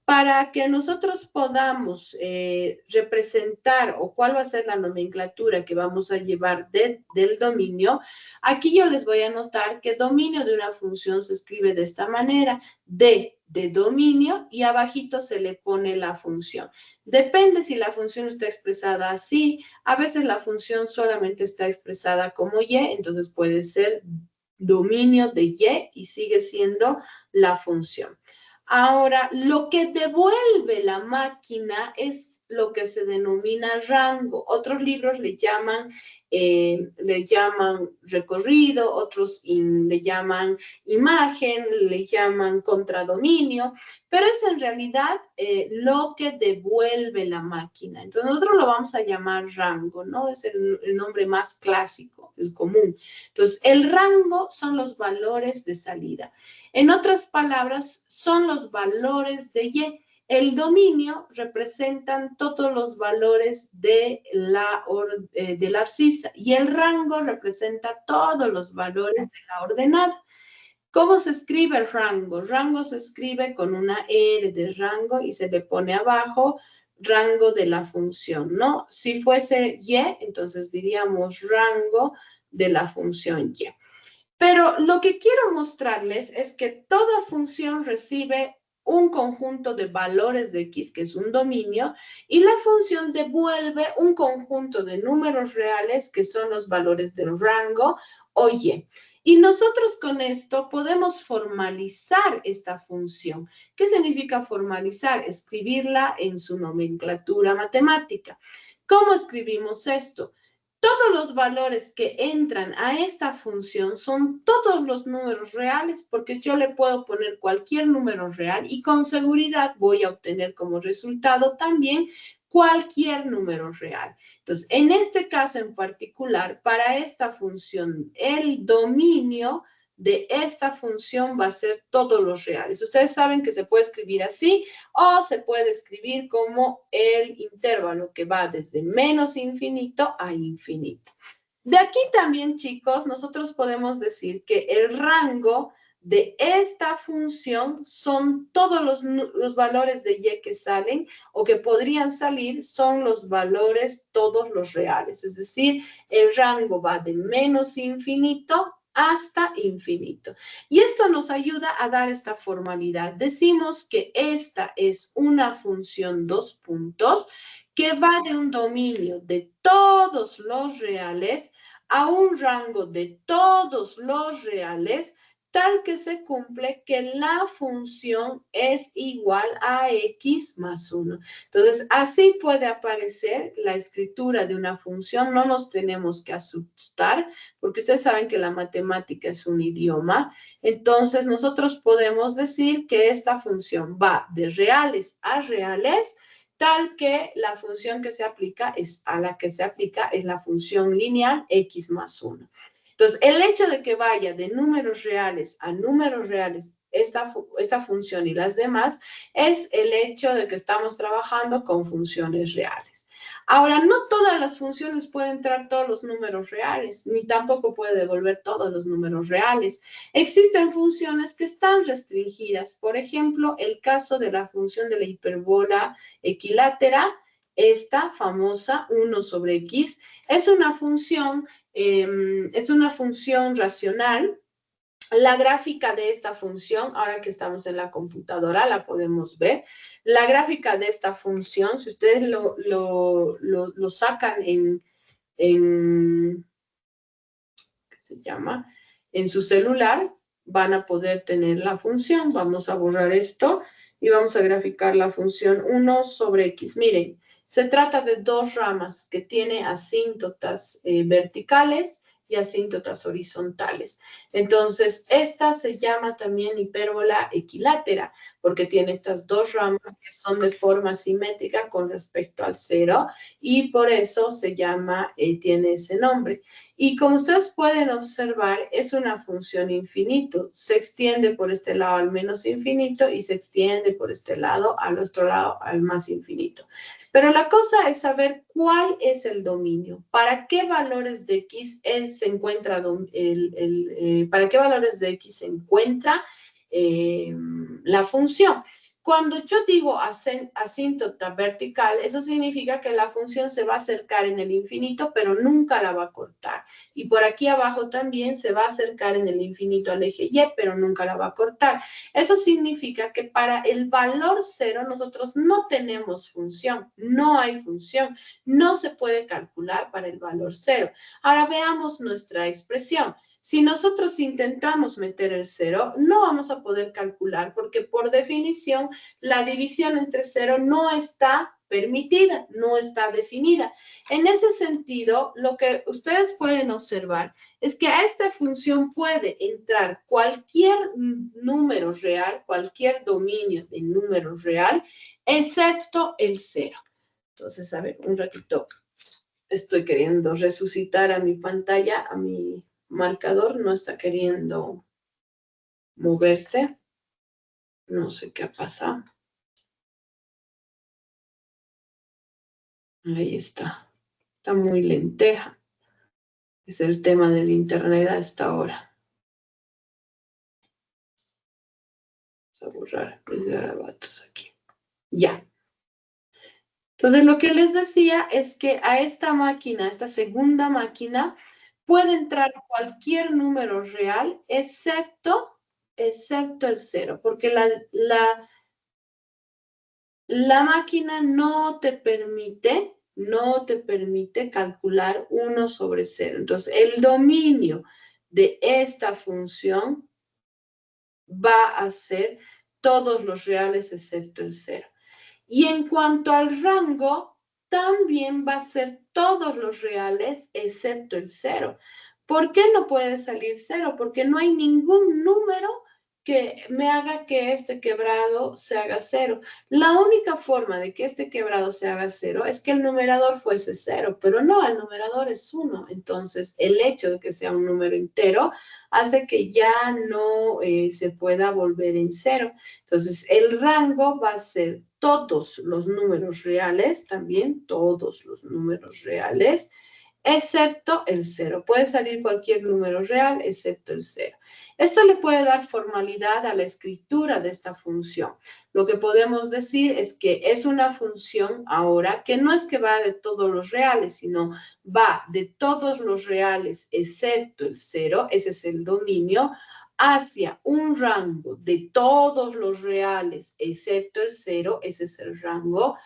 Para que nosotros podamos representar o cuál va a ser la nomenclatura que vamos a llevar del dominio, aquí yo les voy a anotar que dominio de una función se escribe de esta manera, de dominio y abajito se le pone la función. Depende si la función está expresada así, a veces la función solamente está expresada como y, entonces puede ser dominio de y sigue siendo la función. Ahora, lo que devuelve la máquina es lo que se denomina rango. Otros libros le llaman recorrido, otros le llaman imagen, le llaman contradominio, pero es en realidad lo que devuelve la máquina. Entonces, nosotros lo vamos a llamar rango, ¿no? Es el nombre más clásico, el común. Entonces, el rango son los valores de salida. En otras palabras, son los valores de y. El dominio representan todos los valores de la abscisa y el rango representa todos los valores de la ordenada. ¿Cómo se escribe el rango? Rango se escribe con una R de rango y se le pone abajo rango de la función, ¿no? Si fuese y, entonces diríamos rango de la función y. Pero lo que quiero mostrarles es que toda función recibe un conjunto de valores de x, que es un dominio, y la función devuelve un conjunto de números reales, que son los valores del rango o y. Y nosotros con esto podemos formalizar esta función. ¿Qué significa formalizar? Escribirla en su nomenclatura matemática. ¿Cómo escribimos esto? Todos los valores que entran a esta función son todos los números reales porque yo le puedo poner cualquier número real y con seguridad voy a obtener como resultado también cualquier número real. Entonces, en este caso en particular, para esta función, el dominio de esta función va a ser todos los reales. Ustedes saben que se puede escribir así o se puede escribir como el intervalo que va desde menos infinito a infinito. De aquí también, chicos, nosotros podemos decir que el rango de esta función son todos los valores de y que salen o que podrían salir son los valores todos los reales. Es decir, el rango va de menos infinito hasta infinito. Y esto nos ayuda a dar esta formalidad. Decimos que esta es una función dos puntos que va de un dominio de todos los reales a un rango de todos los reales tal que se cumple que la función es igual a x más 1. Entonces, así puede aparecer la escritura de una función. No nos tenemos que asustar, porque ustedes saben que la matemática es un idioma. Entonces, nosotros podemos decir que esta función va de reales a reales, tal que la función que se aplica es la función lineal x más 1. Entonces, el hecho de que vaya de números reales a números reales esta función y las demás es el hecho de que estamos trabajando con funciones reales. Ahora, no todas las funciones pueden entrar todos los números reales, ni tampoco puede devolver todos los números reales. Existen funciones que están restringidas. Por ejemplo, el caso de la función de la hiperbola equilátera, esta famosa 1 sobre x, es una función racional. La gráfica de esta función, ahora que estamos en la computadora, la podemos ver. La gráfica de esta función, si ustedes lo sacan ¿qué se llama? En su celular, van a poder tener la función. Vamos a borrar esto y vamos a graficar la función 1 sobre x. Miren, se trata de dos ramas que tiene asíntotas verticales y asíntotas horizontales. Entonces, esta se llama también hipérbola equilátera, porque tiene estas dos ramas que son de forma simétrica con respecto al cero, y por eso se llama, tiene ese nombre. Y como ustedes pueden observar, es una función infinito. Se extiende por este lado al menos infinito y se extiende por este lado al otro lado al más infinito. Pero la cosa es saber cuál es el dominio, para qué valores de x se encuentra para qué valores de x se encuentra la función. Cuando yo digo asíntota vertical, eso significa que la función se va a acercar en el infinito, pero nunca la va a cortar. Y por aquí abajo también se va a acercar en el infinito al eje y, pero nunca la va a cortar. Eso significa que para el valor 0 nosotros no tenemos función, no hay función, no se puede calcular para el valor 0. Ahora veamos nuestra expresión. Si nosotros intentamos meter el 0, no vamos a poder calcular porque por definición la división entre 0 no está permitida, no está definida. En ese sentido, lo que ustedes pueden observar es que a esta función puede entrar cualquier número real, cualquier dominio de número real, excepto el 0. Entonces, a ver, un ratito. Estoy queriendo resucitar a mi pantalla, a mi marcador, no está queriendo moverse. No sé qué ha pasado. Ahí está. Está muy lenteja. Es el tema del internet a esta hora. Vamos a borrar mis garabatos aquí. Ya. Entonces, lo que les decía es que a esta máquina, esta segunda máquina, puede entrar cualquier número real, excepto el 0, porque la máquina no te permite calcular 1 sobre 0. Entonces, el dominio de esta función va a ser todos los reales excepto el 0. Y en cuanto al rango, también va a ser todos los reales excepto el 0. ¿Por qué no puede salir 0? Porque no hay ningún número que me haga que este quebrado se haga 0. La única forma de que este quebrado se haga 0 es que el numerador fuese 0, pero no, el numerador es 1. Entonces, el hecho de que sea un número entero hace que ya no se pueda volver en 0. Entonces, el rango va a ser todos los números reales, también todos los números reales, excepto el 0. Puede salir cualquier número real, excepto el 0. Esto le puede dar formalidad a la escritura de esta función. Lo que podemos decir es que es una función ahora que no es que va de todos los reales, sino va de todos los reales, excepto el 0, ese es el dominio, hacia un rango de todos los reales, excepto el 0, ese es el rango,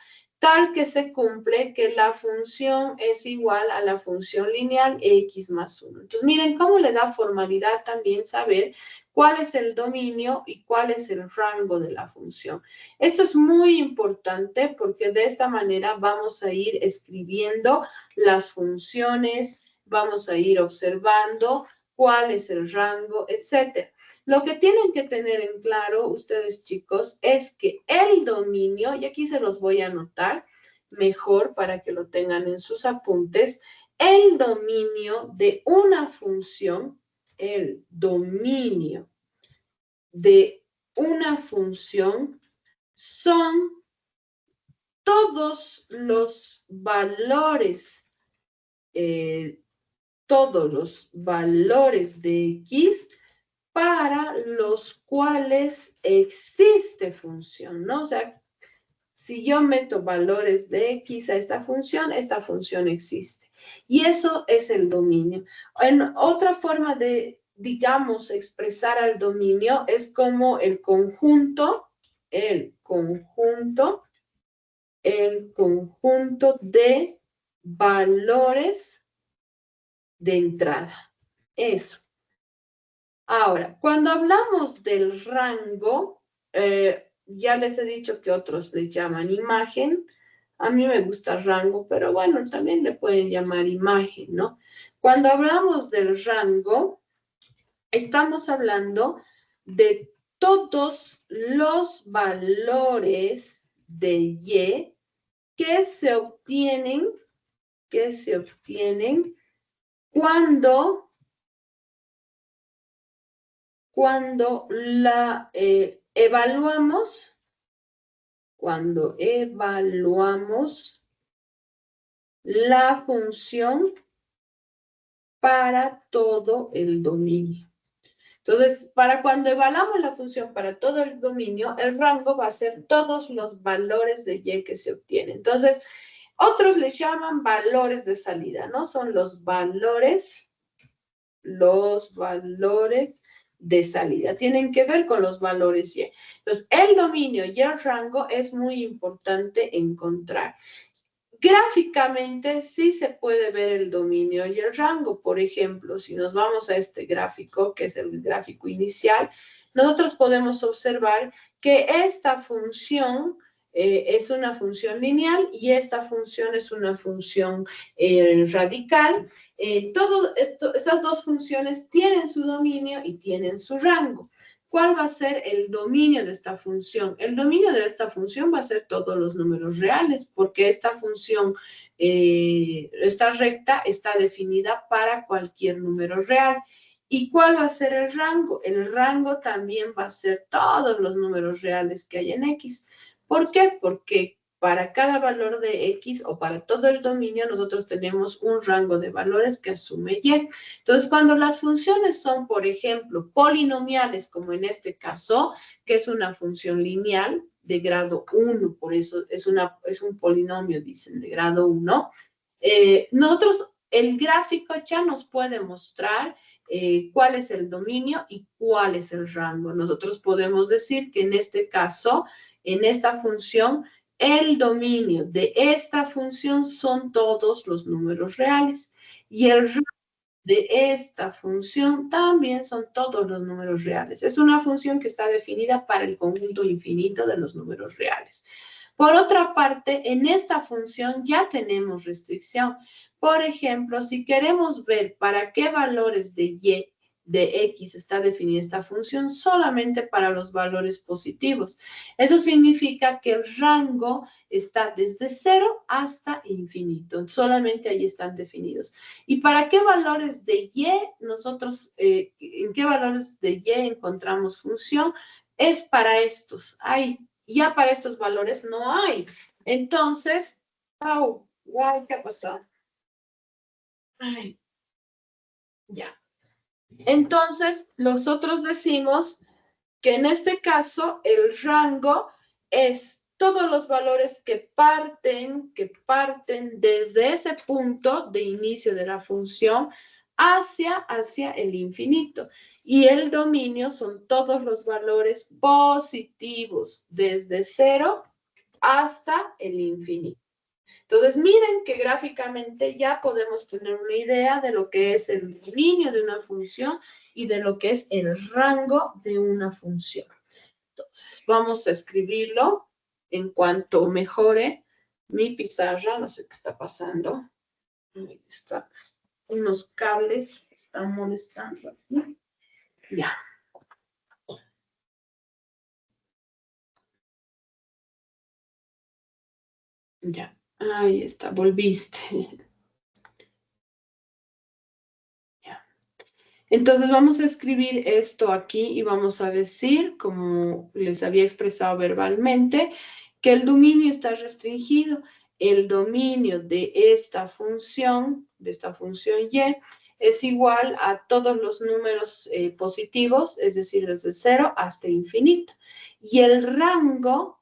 tal que se cumple que la función es igual a la función lineal x más 1. Entonces, miren cómo le da formalidad también saber cuál es el dominio y cuál es el rango de la función. Esto es muy importante porque de esta manera vamos a ir escribiendo las funciones, vamos a ir observando cuál es el rango, etcétera. Lo que tienen que tener en claro ustedes, chicos, es que el dominio, y aquí se los voy a anotar mejor para que lo tengan en sus apuntes, el dominio de una función, el dominio de una función son todos los valores de X para los cuales existe función, ¿no? O sea, si yo meto valores de X a esta función existe. Y eso es el dominio. En otra forma de, digamos, expresar al dominio es como el conjunto de valores de entrada. Eso. Ahora, cuando hablamos del rango, ya les he dicho que otros le llaman imagen. A mí me gusta rango, pero bueno, también le pueden llamar imagen, ¿no? Cuando hablamos del rango, estamos hablando de todos los valores de Y que se obtienen cuando evaluamos la función para todo el dominio. Entonces, para cuando evaluamos la función para todo el dominio, el rango va a ser todos los valores de Y que se obtienen. Entonces, otros les llaman valores de salida, ¿no? Son los valores de salida. Tienen que ver con los valores Y. Entonces, el dominio y el rango es muy importante encontrar. Gráficamente sí se puede ver el dominio y el rango. Por ejemplo, si nos vamos a este gráfico, que es el gráfico inicial, nosotros podemos observar que esta función es una función lineal y esta función es una función radical. Estas dos funciones tienen su dominio y tienen su rango. ¿Cuál va a ser el dominio de esta función? El dominio de esta función va a ser todos los números reales, porque esta función, esta recta, está definida para cualquier número real. ¿Y cuál va a ser el rango? El rango también va a ser todos los números reales que hay en X. ¿Por qué? Porque para cada valor de X o para todo el dominio, nosotros tenemos un rango de valores que asume Y. Entonces, cuando las funciones son, por ejemplo, polinomiales, como en este caso, que es una función lineal de grado 1, por eso es un polinomio, dicen, de grado 1, nosotros, el gráfico ya nos puede mostrar cuál es el dominio y cuál es el rango. Nosotros podemos decir que en este caso, en esta función, el dominio de esta función son todos los números reales y el rango de esta función también son todos los números reales. Es una función que está definida para el conjunto infinito de los números reales. Por otra parte, en esta función ya tenemos restricción. Por ejemplo, si queremos ver para qué valores de Y de X está definida esta función, solamente para los valores positivos. Eso significa que el rango está desde 0 hasta infinito. Solamente ahí están definidos. ¿Y para qué valores de Y nosotros, en qué valores de Y encontramos función? Es para estos. Ya para estos valores no hay. Entonces, ¿qué pasó? Ya. Entonces, nosotros decimos que en este caso el rango es todos los valores que parten desde ese punto de inicio de la función hacia el infinito. Y el dominio son todos los valores positivos desde 0 hasta el infinito. Entonces, miren que gráficamente ya podemos tener una idea de lo que es el dominio de una función y de lo que es el rango de una función. Entonces, vamos a escribirlo en cuanto mejore mi pizarra. No sé qué está pasando. Ahí está. Unos cables están molestando aquí. Ya. Ya. Ahí está, volviste. Ya. Entonces vamos a escribir esto aquí y vamos a decir, como les había expresado verbalmente, que el dominio está restringido. El dominio de esta función y, es igual a todos los números positivos, es decir, desde 0 hasta infinito. Y el rango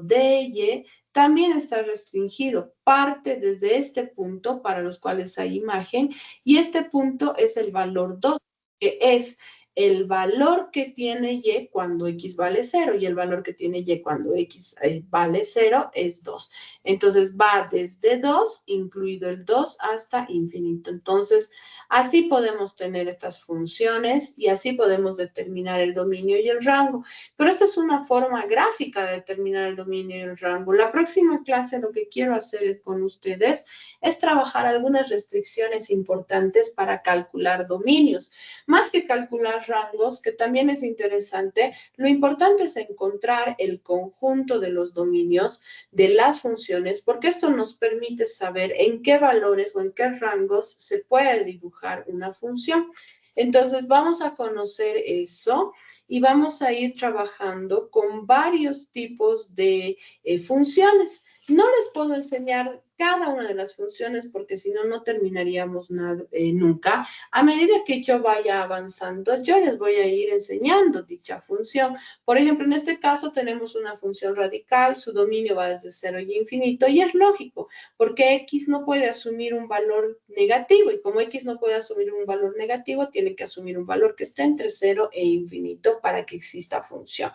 de y también está restringido. Parte desde este punto, para los cuales hay imagen, y este punto es el valor 2, que es el valor que tiene y cuando x vale 0, y el valor que tiene y cuando x vale 0 es 2. Entonces va desde 2, incluido el 2, hasta infinito. Entonces, así podemos tener estas funciones y así podemos determinar el dominio y el rango. Pero esta es una forma gráfica de determinar el dominio y el rango. La próxima clase lo que quiero hacer con ustedes es trabajar algunas restricciones importantes para calcular dominios. Más que calcular rangos, que también es interesante, lo importante es encontrar el conjunto de los dominios de las funciones, porque esto nos permite saber en qué valores o en qué rangos se puede dibujar una función. Entonces, vamos a conocer eso y vamos a ir trabajando con varios tipos de funciones. No les puedo enseñar cada una de las funciones porque si no, no terminaríamos nunca. A medida que yo vaya avanzando, yo les voy a ir enseñando dicha función. Por ejemplo, en este caso tenemos una función radical, su dominio va desde 0 y infinito, y es lógico, porque x no puede asumir un valor negativo, y como x no puede asumir un valor negativo, tiene que asumir un valor que esté entre 0 e infinito para que exista función.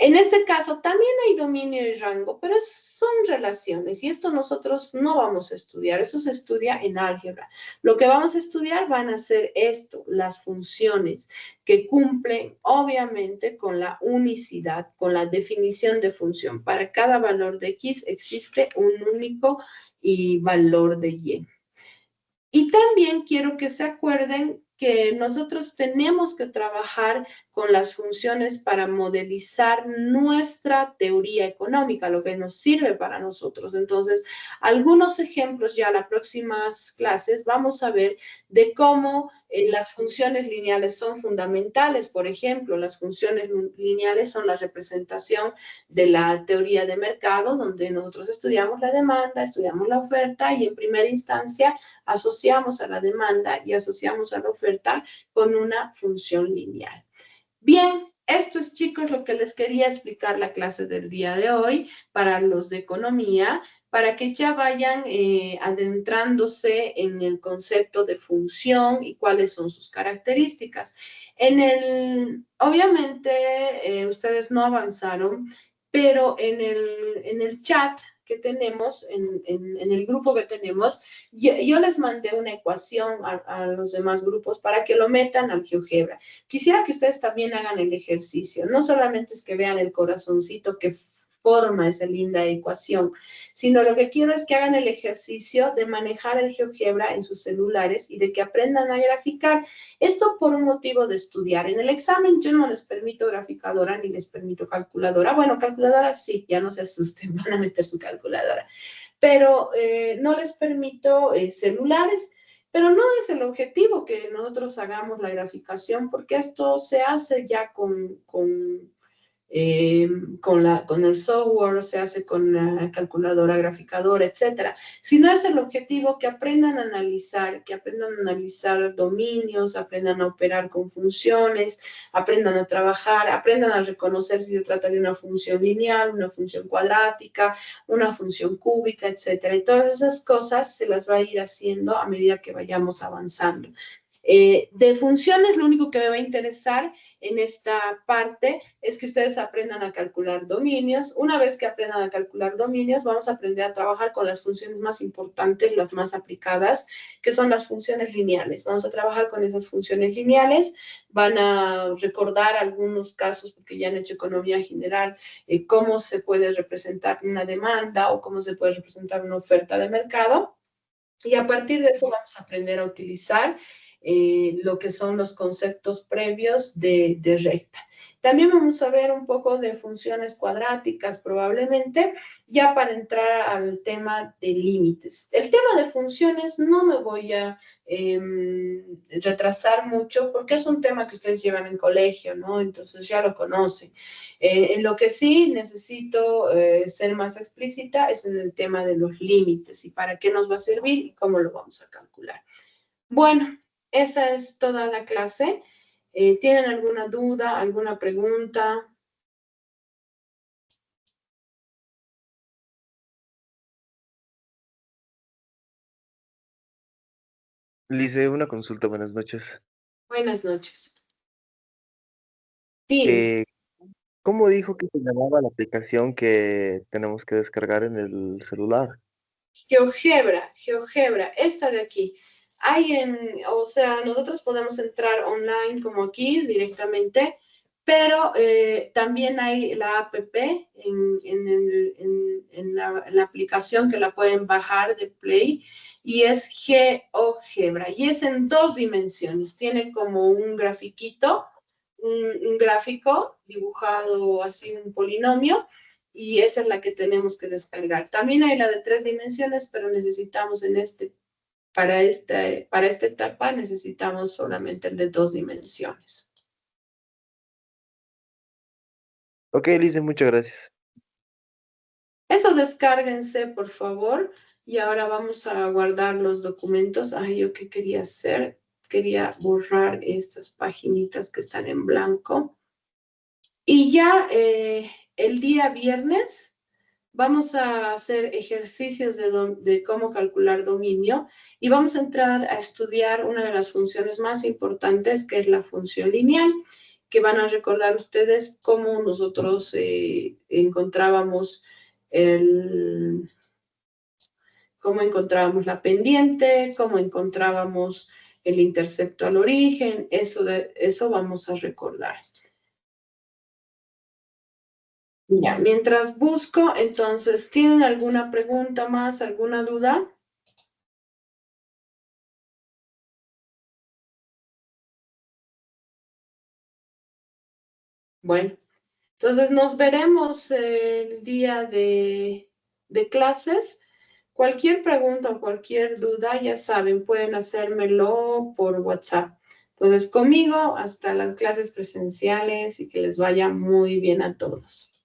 En este caso también hay dominio y rango, pero son relaciones y esto nosotros no vamos a estudiar, eso se estudia en álgebra. Lo que vamos a estudiar van a ser esto, las funciones que cumplen obviamente con la unicidad, con la definición de función. Para cada valor de x existe un único valor de y. Y también quiero que se acuerden que nosotros tenemos que trabajar con las funciones para modelizar nuestra teoría económica, lo que nos sirve para nosotros. Entonces, algunos ejemplos ya en las próximas clases vamos a ver de cómo las funciones lineales son fundamentales. Por ejemplo, las funciones lineales son la representación de la teoría de mercado, donde nosotros estudiamos la demanda, estudiamos la oferta y en primera instancia asociamos a la demanda y asociamos a la oferta con una función lineal. Bien, esto es, chicos, lo que les quería explicar la clase del día de hoy para los de economía, para que ya vayan adentrándose en el concepto de función y cuáles son sus características. Obviamente, ustedes no avanzaron, pero en el chat que tenemos, en el grupo que tenemos, yo les mandé una ecuación a los demás grupos para que lo metan al GeoGebra. Quisiera que ustedes también hagan el ejercicio, no solamente es que vean el corazoncito que forma esa linda ecuación, sino lo que quiero es que hagan el ejercicio de manejar el GeoGebra en sus celulares y de que aprendan a graficar. Esto por un motivo de estudiar. En el examen yo no les permito graficadora ni les permito calculadora. Bueno, calculadora sí, ya no se asusten, van a meter su calculadora. Pero no les permito celulares. Pero no es el objetivo que nosotros hagamos la graficación, porque esto se hace ya con el software, se hace con la calculadora, graficadora, etcétera. Si no es el objetivo, que aprendan a analizar, dominios, aprendan a operar con funciones, aprendan a trabajar, aprendan a reconocer si se trata de una función lineal, una función cuadrática, una función cúbica, etcétera. Y todas esas cosas se las va a ir haciendo a medida que vayamos avanzando. De funciones, lo único que me va a interesar en esta parte es que ustedes aprendan a calcular dominios. Una vez que aprendan a calcular dominios, vamos a aprender a trabajar con las funciones más importantes, las más aplicadas, que son las funciones lineales. Vamos a trabajar con esas funciones lineales. Van a recordar algunos casos, porque ya han hecho economía general, cómo se puede representar una demanda o cómo se puede representar una oferta de mercado. Y a partir de eso vamos a aprender a utilizar lo que son los conceptos previos de recta. También vamos a ver un poco de funciones cuadráticas probablemente, ya para entrar al tema de límites. El tema de funciones no me voy a retrasar mucho porque es un tema que ustedes llevan en colegio, ¿no? Entonces ya lo conocen. En lo que sí necesito ser más explícita es en el tema de los límites y para qué nos va a servir y cómo lo vamos a calcular. Bueno, esa es toda la clase. ¿Tienen alguna duda, alguna pregunta? Lice, una consulta, buenas noches. Buenas noches. Sí. Eh, ¿Cómo dijo que se llamaba la aplicación que tenemos que descargar en el celular? GeoGebra, esta de aquí. O sea, nosotros podemos entrar online como aquí directamente, pero también hay la app en la aplicación que la pueden bajar de Play y es GeoGebra y es en 2 dimensiones. Tiene como un grafiquito, un gráfico dibujado así, un polinomio, y esa es la que tenemos que descargar. También hay la de 3 dimensiones, pero necesitamos para esta etapa necesitamos solamente el de 2 dimensiones. Ok, Lice, muchas gracias. Eso descárguense, por favor, y ahora vamos a guardar los documentos. Ay, ¿yo qué quería hacer? Quería borrar estas paginitas que están en blanco. Y ya el día viernes vamos a hacer ejercicios de cómo calcular dominio y vamos a entrar a estudiar una de las funciones más importantes, que es la función lineal, que van a recordar ustedes cómo nosotros encontrábamos cómo encontrábamos la pendiente, cómo encontrábamos el intercepto al origen, eso vamos a recordar. Ya, mientras busco, entonces, ¿tienen alguna pregunta más, alguna duda? Bueno, entonces nos veremos el día de clases. Cualquier pregunta o cualquier duda, ya saben, pueden hacérmelo por WhatsApp. Entonces, conmigo hasta las clases presenciales y que les vaya muy bien a todos.